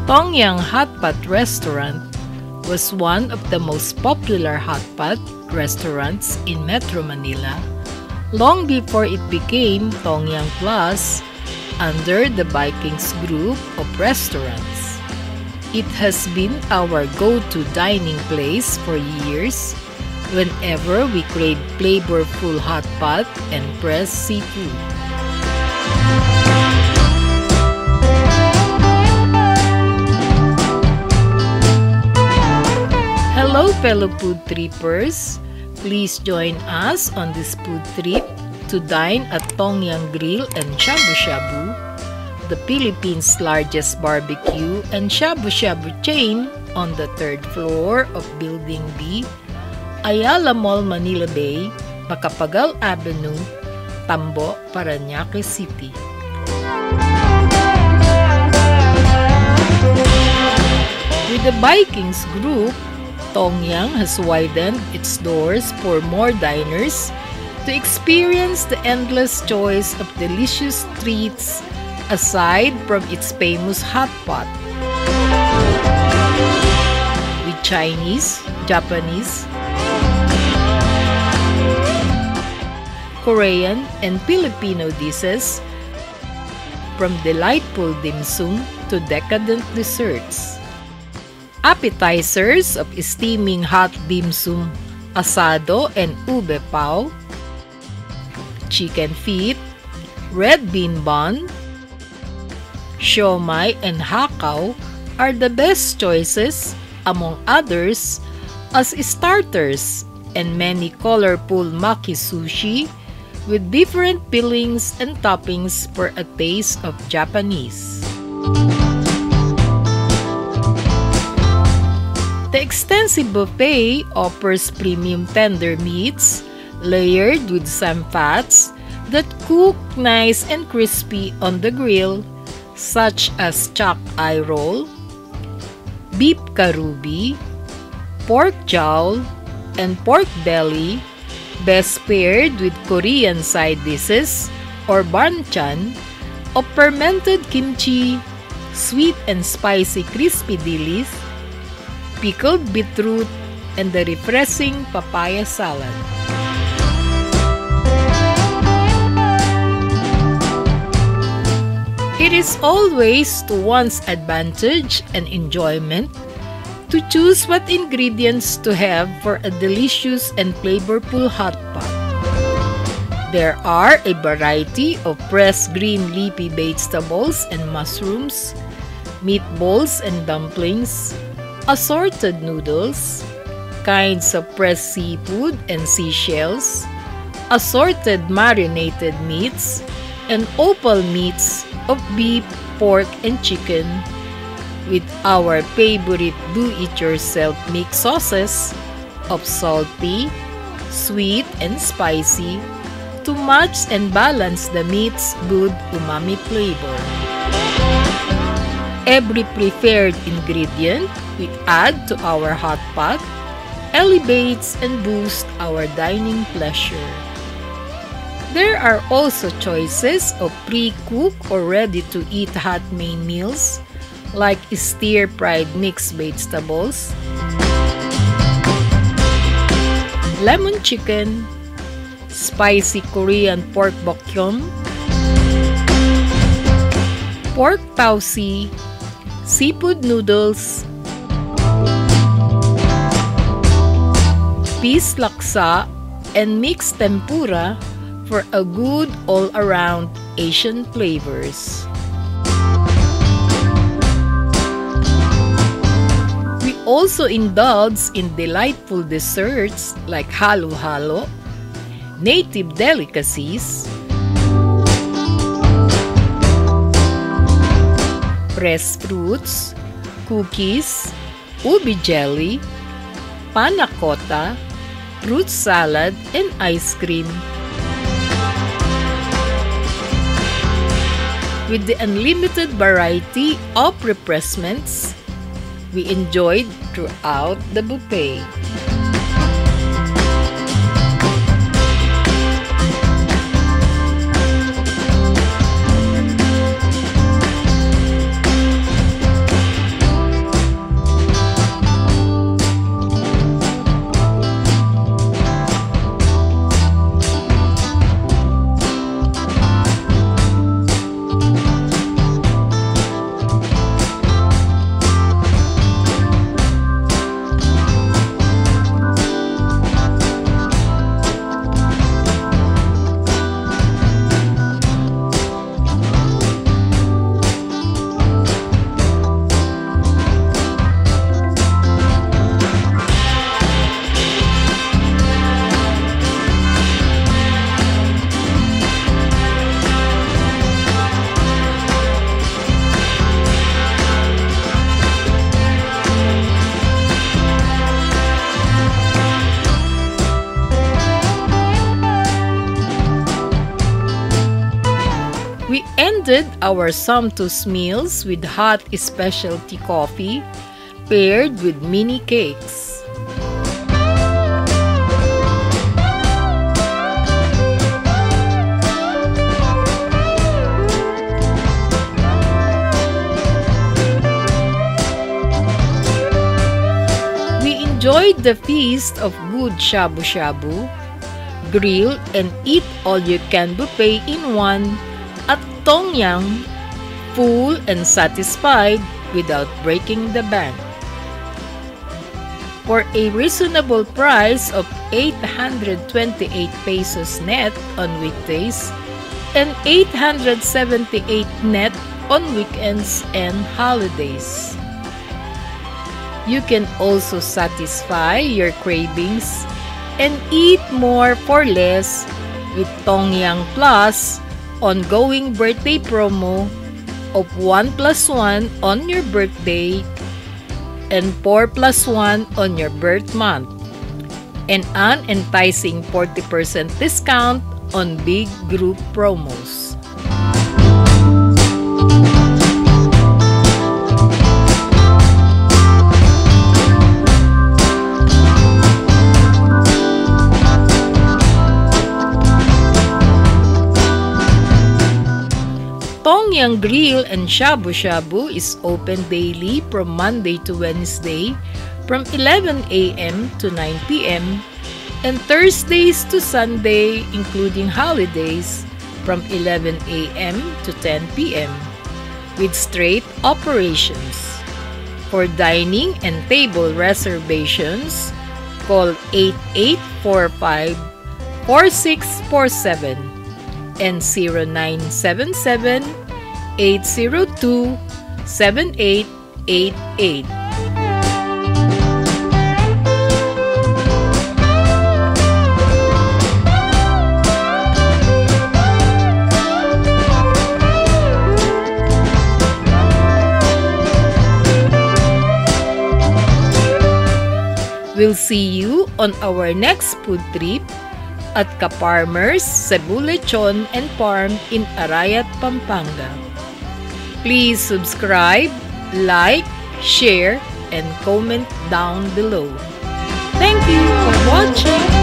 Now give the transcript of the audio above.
Tong Yang Hotpot Restaurant was one of the most popular hotpot restaurants in Metro Manila long before it became Tong Yang Plus under the Vikings Group of Restaurants. It has been our go-to dining place for years whenever we crave flavorful hotpot and pressed seafood. Hello fellow food trippers! Please join us on this food trip to dine at Tong Yang Grill and Shabu Shabu, the Philippines' largest barbecue and Shabu Shabu chain on the 3rd floor of Building B, Ayala Mall, Manila Bay, Macapagal Avenue, Tambo, Paranaque City. With the Vikings Group, Tong Yang has widened its doors for more diners to experience the endless choice of delicious treats aside from its famous hot pot. With Chinese, Japanese, Korean, and Filipino dishes, from delightful dim sum to decadent desserts. Appetizers of steaming hot dim sum, asado and ube pao, chicken feet, red bean bun, siomai and hakaw are the best choices among others as starters, and many colorful makizushi with different fillings and toppings for a taste of Japanese. The extensive buffet offers premium tender meats layered with some fats that cook nice and crispy on the grill, such as chuck eye roll, beef karubi, pork jowl, and pork belly, best paired with Korean side dishes or banchan of fermented kimchi, sweet and spicy crispy dilis, pickled beetroot, and the refreshing papaya salad. It is always to one's advantage and enjoyment to choose what ingredients to have for a delicious and flavorful hot pot. There are a variety of pressed green leafy vegetables and mushrooms, meatballs and dumplings, assorted noodles, kinds of pressed seafood and seashells, assorted marinated meats, and opal meats of beef, pork, and chicken, with our favorite do-it-yourself mix sauces of salty, sweet, and spicy to match and balance the meat's good umami flavor. Every preferred ingredient we add to our hot pot elevates and boosts our dining pleasure. There are also choices of pre-cooked or ready-to-eat hot main meals like stir-fried mixed vegetables, lemon chicken, spicy Korean pork bokyeom, pork tausi, seafood noodles, fish laksa, and mixed tempura for a good all-around Asian flavors. We also indulge in delightful desserts like halo-halo, native delicacies, pressed fruits, cookies, ubi jelly, panna cotta, fruit salad, and ice cream. With the unlimited variety of refreshments we enjoyed throughout the buffet. We ended our sumptuous meals with hot specialty coffee paired with mini cakes. We enjoyed the feast of good Shabu Shabu, grill and eat all-you-can buffet in one at TONG YANG, full and satisfied without breaking the bank. For a reasonable price of 828 pesos net on weekdays and 878 net on weekends and holidays. You can also satisfy your cravings and eat more for less with TONG YANG Plus ongoing birthday promo of 1+1 on your birthday and 4+1 on your birth month, and an enticing 40% discount on big group promos. TONG YANG Grill and Shabu Shabu is open daily from Monday to Wednesday from 11 a.m. to 9 p.m. and Thursdays to Sunday, including holidays, from 11 a.m. to 10 p.m. with straight operations. For dining and table reservations, call 8845-4647 and 0977-802-7888. We'll see you on our next food trip at Kaparmer's Cebu Lechon and Farm in Arayat, Pampanga. Please subscribe, like, share, and comment down below. Thank you for watching.